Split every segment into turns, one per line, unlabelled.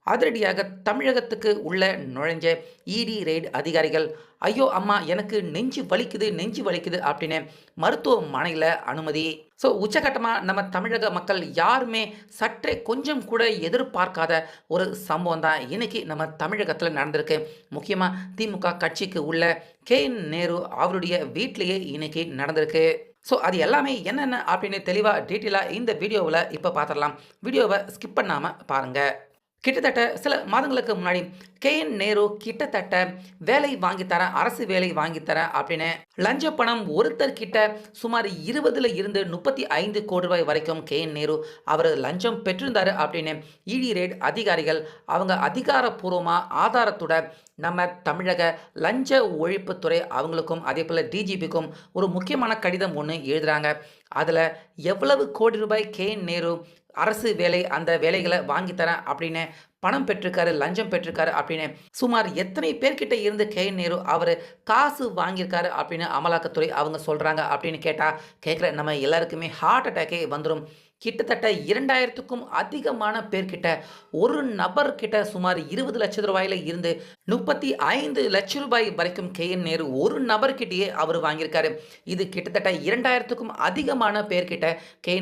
அதிரடியாக தமிழகத்துக்கு உள்ள நுழைஞ்ச இடி ரெய்டு அதிகாரிகள், ஐயோ அம்மா எனக்கு நெஞ்சு வலிக்குது நெஞ்சு வலிக்குது அப்படின்னு மருத்துவமனையில் அனுமதி. ஸோ உச்சகட்டமாக நம்ம தமிழக மக்கள் யாருமே சற்றே கொஞ்சம் கூட எதிர்பார்க்காத ஒரு சம்பவம் தான் இன்னைக்கு நம்ம தமிழகத்தில் நடந்திருக்கு. முக்கியமாக திமுக கட்சிக்கு உள்ள நேரு அவருடைய வீட்டிலேயே இன்னைக்கு நடந்திருக்கு. ஸோ அது எல்லாமே என்னென்ன அப்படின்னு தெளிவாக டீட்டெயிலாக இந்த வீடியோவில் இப்போ பார்த்துடலாம். வீடியோவை ஸ்கிப் பண்ணாமல் பாருங்கள். கிட்டத்தட்ட சில மாதங்களுக்கு முன்னாடி நேரு கிட்டத்தட்ட வேலை வாங்கித்தரேன், அரசு வேலை வாங்கித்தரேன் அப்படின்னு லஞ்ச பணம் ஒருத்தர்கிட்ட சுமார் 20ல் இருந்து 35 கோடி ரூபாய் வரைக்கும் நேரு அவர் லஞ்சம் பெற்றிருந்தார் அப்படின்னு இடி ரெய்டு அதிகாரிகள் அவங்க அதிகாரப்பூர்வமாக ஆதாரத்தோட நம்ம தமிழக லஞ்ச ஒழிப்புத்துறை அவங்களுக்கும் அதே போல் டிஜிபிக்கும் ஒரு முக்கியமான கடிதம் ஒன்று எழுதுகிறாங்க. அதில் எவ்வளவு கோடி ரூபாய் நேரு அரசு வேலை அந்த வேலைகளை வாங்கித்தரேன் அப்படின்னு பணம் பெற்றிருக்காரு, லஞ்சம் பெற்றிருக்காரு அப்படின்னு சுமார் எத்தனை பேர்கிட்ட இருந்து நேரு அவர் காசு வாங்கியிருக்காரு அப்படின்னு அமலாக்கத்துறை அவங்க சொல்கிறாங்க அப்படின்னு கேட்டால் கேட்குற நம்ம எல்லாருக்குமே ஹார்ட் அட்டாக்கே வந்துடும். கிட்டத்தட்ட 2000க்கும் அதிகமான பேர்கிட்ட ஒரு நபர்கிட்ட சுமார் 20 லட்சம் ரூபாயில இருந்து 35 லட்சம் ரூபாய் வரைக்கும் நேரு ஒரு நபர்கிட்டயே அவர் வாங்கியிருக்காரு. இது கிட்டத்தட்ட 2000க்கும் அதிகமான பேர்கிட்ட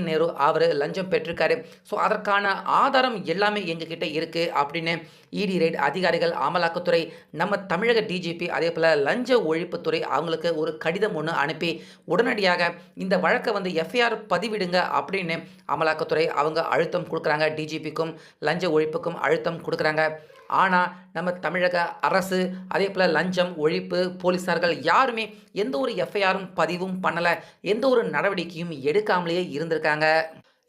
நேரு அவர் லஞ்சம் பெற்றிருக்காரு. ஸோ அதற்கான ஆதாரம் எல்லாமே எங்ககிட்ட இருக்கு அப்படின்னு இடி ரெய்டு அதிகாரிகள், அமலாக்கத்துறை, நம்ம தமிழக டிஜிபி அதே போல் லஞ்ச ஒழிப்புத்துறை அவங்களுக்கு ஒரு கடிதம் ஒன்று அனுப்பி உடனடியாக இந்த வழக்கை எஃப்ஐஆர் பதிவிடுங்க அப்படின்னு அமலாக்கத்துறை அவங்க அழுத்தம் கொடுக்குறாங்க. டிஜிபிக்கும் லஞ்ச ஒழிப்புக்கும் அழுத்தம் கொடுக்குறாங்க. ஆனால் நம்ம தமிழக அரசு அதே போல் லஞ்சம் ஒழிப்பு போலீஸார்கள் யாருமே எந்த ஒரு எஃப்ஐஆரும் பதிவும் பண்ணலை, எந்த ஒரு நடவடிக்கையும் எடுக்காமலேயே இருந்திருக்காங்க.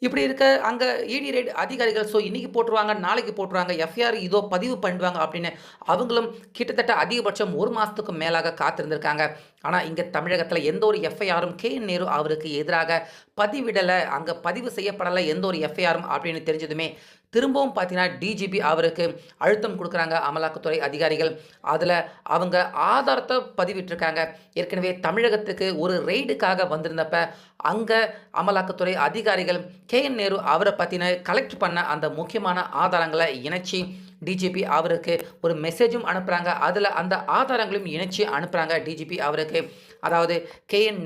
இப்படி இருக்க அங்கே இடி ரெய்டு அதிகாரிகள் இன்றைக்கி போட்டுருவாங்க, நாளைக்கு போட்டுருவாங்க, எஃப்ஐஆர் இதோ பதிவு பண்ணுவாங்க அப்படின்னு அவங்களும் கிட்டத்தட்ட அதிகபட்சம் ஒரு மாதத்துக்கு மேலாக காத்திருந்திருக்காங்க. ஆனால் இங்கே தமிழகத்தில் எந்த ஒரு எஃப்ஐஆரும் நேரு அவருக்கு எதிராக பதிவிடலை, அங்கே பதிவு செய்யப்படலை எந்த ஒரு எஃப்ஐஆரும் அப்படின்னு தெரிஞ்சதுமே திரும்பவும் பார்த்தீங்கன்னா டிஜிபி அவருக்கு அழுத்தம் கொடுக்குறாங்க அமலாக்கத்துறை அதிகாரிகள். அதில் அவங்க ஆதாரத்தை பதிவிட்டிருக்காங்க. ஏற்கனவே தமிழகத்துக்கு ஒரு ரெய்டுக்காக வந்திருந்தப்ப அங்கே அமலாக்கத்துறை அதிகாரிகள் நேரு அவரை பற்றின கலெக்ட் பண்ண அந்த முக்கியமான ஆதாரங்களை இணைச்சி டிஜிபி அவருக்கு ஒரு மெசேஜும் அனுப்புகிறாங்க. அதில் அந்த ஆதாரங்களையும் இணைச்சி அனுப்புகிறாங்க டிஜிபி அவருக்கு. அதாவது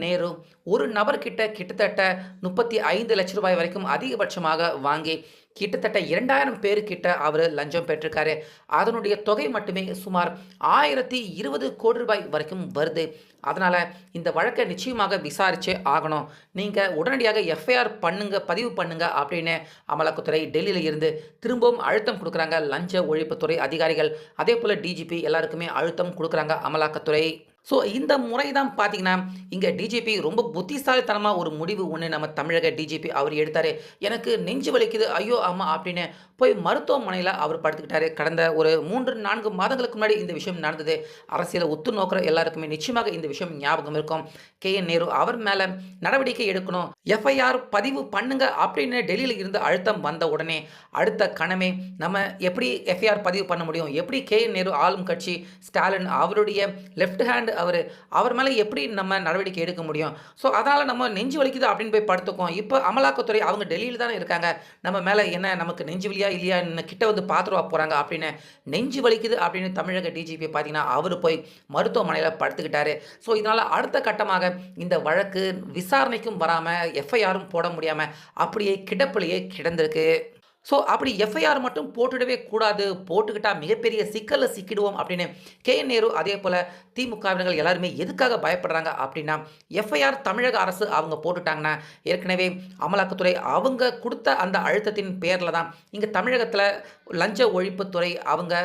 நேரு ஒரு நபர்கிட்ட கிட்டத்தட்ட 35 லட்சம் ரூபாய் வரைக்கும் அதிகபட்சமாக வாங்கி கிட்டத்தட்ட 2000 பேருக்கிட்ட அவர் லஞ்சம் பெற்றிருக்காரு. அதனுடைய தொகை மட்டுமே சுமார் 1020 கோடி ரூபாய் வரைக்கும் வருது. அதனால் இந்த வழக்கை நிச்சயமாக விசாரிச்சே ஆகணும், நீங்கள் உடனடியாக எஃப்ஐஆர் பண்ணுங்க, பதிவு பண்ணுங்க அப்படின்னு அமலாக்கத்துறை டெல்லியில் இருந்து திரும்பவும் அழுத்தம் கொடுக்குறாங்க லஞ்ச ஒழிப்புத்துறை அதிகாரிகள். அதே போல் டிஜிபி எல்லாருக்குமே அழுத்தம் கொடுக்குறாங்க அமலாக்கத்துறை. ஸோ இந்த முறை தான் பார்த்தீங்கன்னா இங்கே டிஜிபி ரொம்ப புத்திசாலித்தனமாக ஒரு முடிவு ஒன்று நம்ம தமிழக டிஜிபி அவர் எடுத்தார். எனக்கு நெஞ்சு வலிக்குது ஐயோ ஆமாம் அப்படின்னு போய் மருத்துவமனையில் அவர் படுத்துக்கிட்டாரு. கடந்த ஒரு 3-4 மாதங்களுக்கு முன்னாடி இந்த விஷயம் நடந்தது. அரசியலை உத்து நோக்கிற எல்லாருக்குமே நிச்சயமாக இந்த விஷயம் ஞாபகம் இருக்கும். நேரு அவர் மேலே நடவடிக்கை எடுக்கணும், எஃப்ஐஆர் பதிவு பண்ணுங்க அப்படின்னு டெல்லியில் இருந்து அழுத்தம் வந்த உடனே அடுத்த கணமே நம்ம எப்படி எஃப்ஐஆர் பதிவு பண்ண முடியும், எப்படி நேரு ஆளும் கட்சி ஸ்டாலின் அவருடைய லெஃப்ட் ஹேண்ட் அவர் மேலே எப்படி நம்ம நடவடிக்கை எடுக்க முடியும். ஸோ அதனால் நம்ம நெஞ்சு வலிக்குது அப்படின்னு போய் படுத்துக்கோம். இப்போ அமலாக்கத்துறை அவங்க டெல்லியில் தானே இருக்காங்க, நம்ம மேலே என்ன நமக்கு நெஞ்சு வலியா இல்லையா கிட்ட பார்த்துருவா போகிறாங்க அப்படின்னு நெஞ்சு வலிக்குது அப்படின்னு தமிழக டிஜிபி பார்த்தீங்கன்னா அவர் போய் மருத்துவமனையில் படுத்துக்கிட்டாரு. ஸோ இதனால் அடுத்த கட்டமாக இந்த வழக்கு விசாரணைக்கும் வராமல் எஃப்ஐஆரும் போட முடியாமல் அப்படியே கிடப்பிலேயே கிடந்திருக்கு. ஸோ அப்படி எஃப்ஐஆர் மட்டும் போட்டுடவே கூடாது, போட்டுக்கிட்டால் மிகப்பெரிய சிக்கலில் சிக்கிடுவோம் அப்படின்னு நேரு அதே போல் திமுகவினர்கள் எல்லாருமே எதுக்காக பயப்படுறாங்க அப்படின்னா எஃப்ஐஆர் தமிழக அரசு அவங்க போட்டுட்டாங்கன்னா ஏற்கனவே அமலாக்கத்துறை அவங்க கொடுத்த அந்த அழுத்தத்தின் பேரில் தான் இங்கே தமிழகத்தில் லஞ்ச ஒழிப்புத்துறை அவங்க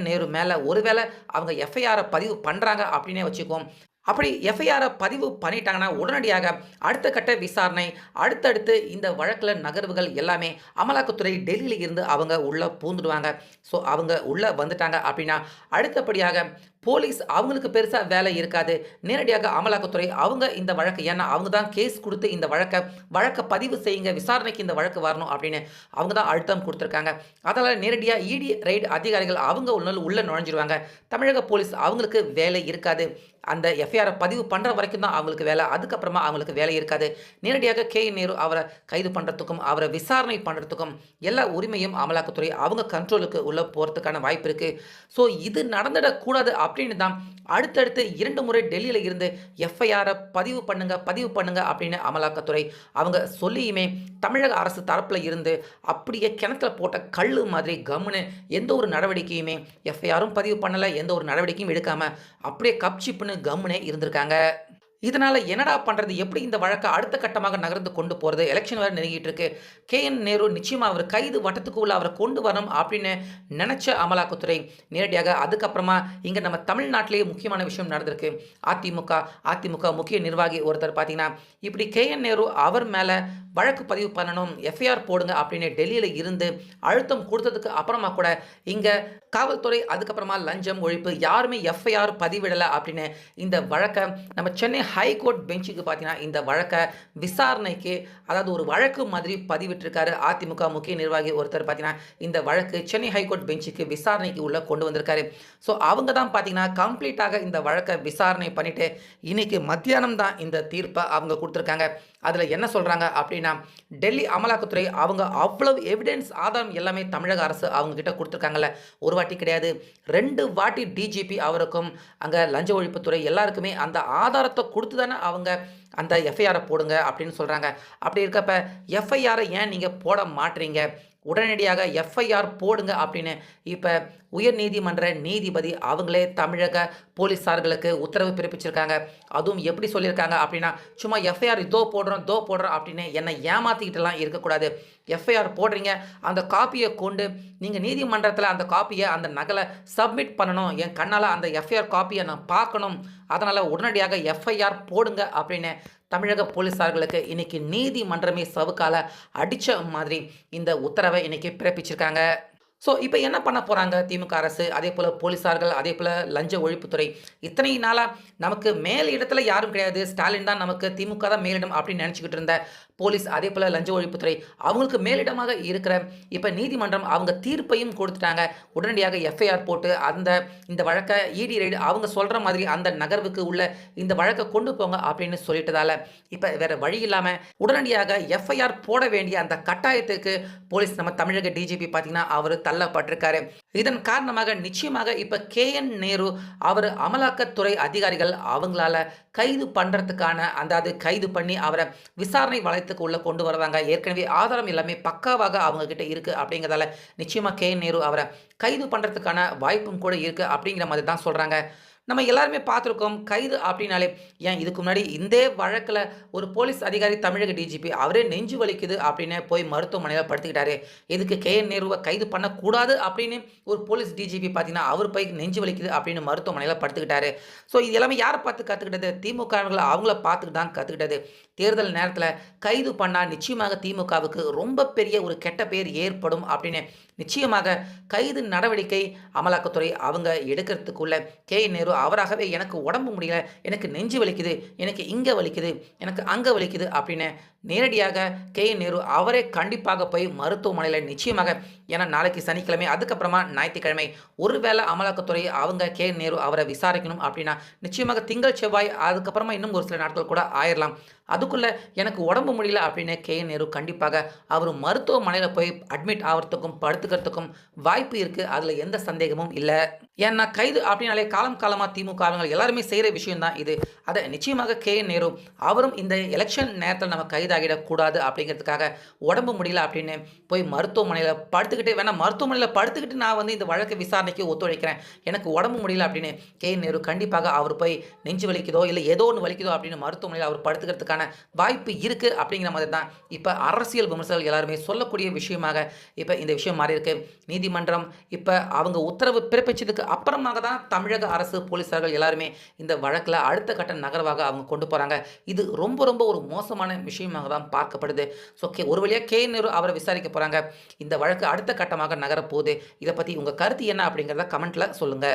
நேரு மேலே ஒருவேளை அவங்க எஃப்ஐஆரை பதிவு பண்ணுறாங்க அப்படின்னே வச்சுக்குவோம். அப்படி எஃப்ஐஆரை பதிவு பண்ணிட்டாங்கன்னா உடனடியாக அடுத்த கட்ட விசாரணை, அடுத்தடுத்து இந்த வழக்கில் நகர்வுகள் எல்லாமே அமலாக்கத்துறை டெல்லியில் இருந்து அவங்க உள்ளே பூந்துடுவாங்க. ஸோ அவங்க உள்ளே வந்துட்டாங்க அப்படின்னா அடுத்தபடியாக போலீஸ் அவங்களுக்கு பெருசா வேலை இருக்காது. நேரடியாக அமலாக்கத்துறை அவங்க இந்த வழக்கு ஏன்னா அவங்க தான் கேஸ் குடுத்து இந்த வழக்க பதிவு செய்யுங்க. விசாரணைக்கு இந்த வழக்கு வரணும் அப்படின்னு அவங்க தான் அழுத்தம் குடுத்துருக்காங்க. அதனால நேரடியா இடி ரெய்ட் அதிகாரிகள் அவங்க உள்ள நுழைஞ்சிருவாங்க. தமிழக போலீஸ் அவங்களுக்கு வேலை இருக்காது. அந்த எஃப்ஐஆர பதிவு பண்ற வரைக்கும் தான் அவங்களுக்கு வேலை. அதுக்கப்புறமா அவங்களுக்கு வேலை இருக்காது. நேரடியாக கே.என். நேரு அவர கைது பண்றதுக்கும், அவர விசாரணை பண்றதுக்கும் எல்லா உரிமையும் அமலாக்கத்துறை அவங்க கண்ட்ரோலுக்கு உள்ள போறதுக்கான வாய்ப்பு இருக்கு. ஸோ இது நடந்துடக்கூடாது அப்படின்னு தான் அடுத்தடுத்து 2 முறை டெல்லியில இருந்து எஃப்ஐஆர பதிவு பண்ணுங்க அப்படின்னு அமலாக்கத்துறை அவங்க சொல்லியுமே தமிழக அரசு தரப்புல இருந்து அப்படியே கிணத்துல போட்ட கல்லு மாதிரி கம்முன்னு எந்த ஒரு நடவடிக்கையுமே எஃப்ஐஆரும் பதிவு பண்ணல, எந்த ஒரு நடவடிக்கையும் எடுக்காம அப்படியே கப்சிப்புன்னு கம்முனே இருந்திருக்காங்க. இதனால என்னடா பண்றது? எப்படி இந்த வழக்க அடுத்த கட்டமாக நகர்ந்து கொண்டு போறது? எலக்ஷன் வேற நெருங்கிட்டு இருக்கு. கே.என். நேரு நிச்சயமா அவர் கைது வட்டத்துக்குள்ள அவர கொண்டு வரணும் அப்படின்னு நெனச்ச அமலாக்கத்துறை நேரடியாக அதுக்கப்புறமா இங்க நம்ம தமிழ்நாட்டிலேயே முக்கியமான விஷயம் நடந்திருக்கு. அதிமுக முக்கிய நிர்வாகி ஒருத்தர் பார்த்தீங்கன்னா, இப்படி கே.என். நேரு அவர் மேல வழக்கு பதிவு பண்ணணும், எஃப்ஐஆர் போடுங்க அப்படின்னு டெல்லியில இருந்து அழுத்தம் குடுத்ததுக்கு அப்புறமா கூட இங்க காவல்துறை அதுக்கப்புறமா லஞ்சம் ஒழிப்பு யாருமே எஃப்ஐஆர் பதிவிடல அப்படின்னு இந்த வழக்க நம்ம சென்னை ஹைகோர்ட் பெஞ்சுக்கு பார்த்தீங்கன்னா இந்த வழக்க விசாரணைக்கு அதாவது ஒரு வழக்கு மாதிரி பதிவிட்டிருக்காரு. அதிமுக முக்கிய நிர்வாகி ஒருத்தர் பார்த்தீங்கன்னா இந்த வழக்கு சென்னை ஹைகோர்ட் பெஞ்சுக்கு விசாரணைக்கு உள்ள கொண்டு வந்திருக்காரு. ஸோ அவங்க தான் பார்த்தீங்கன்னா கம்ப்ளீட்டாக இந்த வழக்கை விசாரணை பண்ணிட்டு இன்னைக்கு மத்தியானம் தான் இந்த தீர்ப்பை அவங்க கொடுத்துருக்காங்க. அதில் என்ன சொல்கிறாங்க அப்படின்னா, டெல்லி அமலாக்கத்துறை அவங்க அவ்வளவு எவிடன்ஸ் ஆதாரம் எல்லாமே தமிழக அரசு அவங்க கிட்ட கொடுத்துருக்காங்கல்ல. ஒரு வாட்டி கிடையாது, 2 வாட்டி டிஜிபி அவருக்கும் அங்கே லஞ்ச ஒழிப்புத்துறை எல்லாருக்குமே அந்த ஆதாரத்தை கொடுத்து தானே அவங்க அந்த எஃப்ஐஆரை போடுங்க அப்படின்னு சொல்கிறாங்க. அப்படி இருக்கப்ப எஃப்ஐஆரை ஏன் நீங்கள் போட மாட்டீங்க? உடனடியாக எஃப்ஐஆர் போடுங்க அப்படின்னு இப்போ உயர்நீதிமன்ற நீதிபதி அவங்களே தமிழக போலீஸார்களுக்கு உத்தரவு பிறப்பிச்சிருக்காங்க. அதுவும் எப்படி சொல்லியிருக்காங்க அப்படின்னா, சும்மா எஃப்ஐஆர் இதோ போடுறோம் அப்படின்னு என்னை ஏமாற்றிக்கிட்டுலாம் இருக்கக்கூடாது. எஃப்ஐஆர் போடுறீங்க, அந்த காப்பியை கொண்டு நீங்கள் நீதிமன்றத்தில் அந்த காப்பியை அந்த நகலை சப்மிட் பண்ணணும். என் கண்ணால் அந்த எஃப்ஐஆர் காப்பியை நான் பார்க்கணும். அதனால் உடனடியாக எஃப்ஐஆர் போடுங்க அப்படின்னு தமிழக போலீஸார்களுக்கு இன்னைக்கு நீதிமன்றமே சவுக்கால அடித்த மாதிரி இந்த உத்தரவை இன்னைக்கு பிறப்பிச்சிருக்காங்க. ஸோ இப்போ என்ன பண்ண போகிறாங்க திமுக அரசு, அதே போல் போலீஸார்கள், அதே போல் லஞ்ச ஒழிப்புத்துறை? இத்தனை நாளாக நமக்கு மேல் இடத்துல யாரும் கிடையாது, ஸ்டாலின் தான் நமக்கு, திமுக தான் மேலிடம் அப்படின்னு நினச்சிக்கிட்டு இருந்த போலீஸ், அதே போல் லஞ்ச ஒழிப்புத்துறை அவங்களுக்கு மேலிடமாக இருக்கிற இப்போ நீதிமன்றம் அவங்க தீர்ப்பையும் கொடுத்துட்டாங்க. உடனடியாக எஃப்ஐஆர் போட்டு இந்த வழக்கை இடி ரெய்டு அவங்க சொல்கிற மாதிரி அந்த நகர்வுக்கு உள்ள இந்த வழக்கை கொண்டு போங்க அப்படின்னு சொல்லிட்டதால இப்போ வேறு வழி இல்லாமல் உடனடியாக எஃப்ஐஆர் போட வேண்டிய அந்த கட்டாயத்துக்கு போலீஸ் நம்ம தமிழக டிஜிபி பார்த்தீங்கன்னா அவர் தள்ளப்பட்டிருக்காரு. இதன் காரணமாக நிச்சயமாக இப்ப கே.என். நேரு அவர் அமலாக்கத்துறை அதிகாரிகள் அவங்களால கைது பண்றதுக்கான அதாவது கைது பண்ணி அவரை விசாரணை வளையத்துக்கு உள்ள கொண்டு வருவாங்க. ஏற்கனவே ஆதாரம் எல்லாமே பக்காவாக அவங்க கிட்ட இருக்கு அப்படிங்கிறதால நிச்சயமா கே.என். நேரு அவரை கைது பண்றதுக்கான வாய்ப்பும் கூட இருக்கு அப்படிங்கிற மாதிரி தான் சொல்றாங்க. நம்ம எல்லாருமே பார்த்துருக்கோம். கைது அப்படின்னாலே ஏன் இதுக்கு முன்னாடி இதே வழக்கில் ஒரு போலீஸ் அதிகாரி தமிழக டிஜிபி அவரே நெஞ்சு வலிக்குது அப்படின்னு போய் மருத்துவமனையில் படுத்துக்கிட்டாரு. இதுக்கு கே.என். நேருவை கைது பண்ணக்கூடாது அப்படின்னு ஒரு போலீஸ் டிஜிபி பார்த்தீங்கன்னா அவர் போய் நெஞ்சு வலிக்குது அப்படின்னு மருத்துவமனையில் படுத்துக்கிட்டாரு. ஸோ இது எல்லாமே யாரை பார்த்து கற்றுக்கிட்டது? திமுகவர்களை அவங்கள பார்த்துக்கிட்டு தான் கற்றுக்கிட்டது. தேர்தல் நேரத்தில் கைது பண்ணால் நிச்சயமாக திமுகவுக்கு ரொம்ப பெரிய ஒரு கெட்ட பேர் ஏற்படும் அப்படின்னு நிச்சயமாக கைது நடவடிக்கை அமலாக்கத்துறை அவங்க எடுக்கிறதுக்குள்ள கே.என். நேரு அவராகவே எனக்கு உடம்பு முடியல, எனக்கு நெஞ்சு வலிக்குது, எனக்கு இங்கே வலிக்குது, எனக்கு அங்கே வலிக்குது அப்படின்னு நேரடியாக கே.என். நேரு அவரே கண்டிப்பாக போய் மருத்துவமனையில் நிச்சயமாக ஏன்னா நாளைக்கு சனிக்கிழமை அதுக்கப்புறமா ஞாயிற்றுக்கிழமை ஒருவேளை அமலாக்கத்துறை அவங்க கே.என். நேரு அவரை விசாரிக்கணும் அப்படின்னா நிச்சயமாக திங்கள் செவ்வாய் அதுக்கப்புறமா இன்னும் ஒரு சில நாட்கள் கூட ஆயிடலாம். அதுக்குள்ளே எனக்கு உடம்பு முடியல அப்படின்னு கே.என். நேரு கண்டிப்பாக அவர் மருத்துவமனையில் போய் அட்மிட் ஆகிறதுக்கும் படுத்துக்கிறதுக்கும் வாய்ப்பு இருக்குது. அதில் எந்த சந்தேகமும் இல்லை. ஏன்னா கைது அப்படின்னாலே காலமாக திமுக எல்லாருமே செய்கிற விஷயம் தான் இது. அதை நிச்சயமாக கே.என். நேரு அவரும் இந்த எலெக்ஷன் நேரத்தில் நம்ம கைதாகிடக்கூடாது அப்படிங்கிறதுக்காக உடம்பு முடியல அப்படின்னு போய் மருத்துவமனையில் படுத்துக்கிட்டு மருத்துவமனையில் படுத்துக்கிட்டு நான் இந்த வழக்கு விசாரணைக்கு ஒத்துழைக்கிறேன், எனக்கு உடம்பு முடியல அப்படின்னு கே.என். நேரு கண்டிப்பாக அவர் போய் நெஞ்சு வலிக்குதோ இல்லை ஏதோ ஒன்று வலிக்குதோ அப்படின்னு மருத்துவமனையில் அவர் படுத்துக்கிறதுக்கான வாய்ப்பு இருக்கு அப்படிங்கிற மாதிரி தான் இப்ப அரசியல் விமர்சகர்கள் எல்லாருமே சொல்லக்கூடிய விஷயமாக இப்ப இந்த விஷயம் மாறி இருக்கு. நீதிமன்றம் இப்ப அவங்க உத்தரவு பிறப்பிச்சதுக்கு அப்புறமாக தான் தமிழக அரசு போலீசார்கள் எல்லாருமே இந்த வழக்கில் அடுத்த கட்ட நகர்வாக அவங்க கொண்டு போறாங்க. இது ரொம்ப ரொம்ப ஒரு மோசமான விஷயமாக தான் பார்க்கப்படுது. ஸோ ஒரு வழியாக கே.என். நேரு அவரை விசாரிக்க போறாங்க. இந்த வழக்கு அடுத்த கட்டமாக நகரப்போகுது. இதை பத்தி உங்க கருத்து என்ன அப்படிங்கிறத கமெண்ட்ல சொல்லுங்க.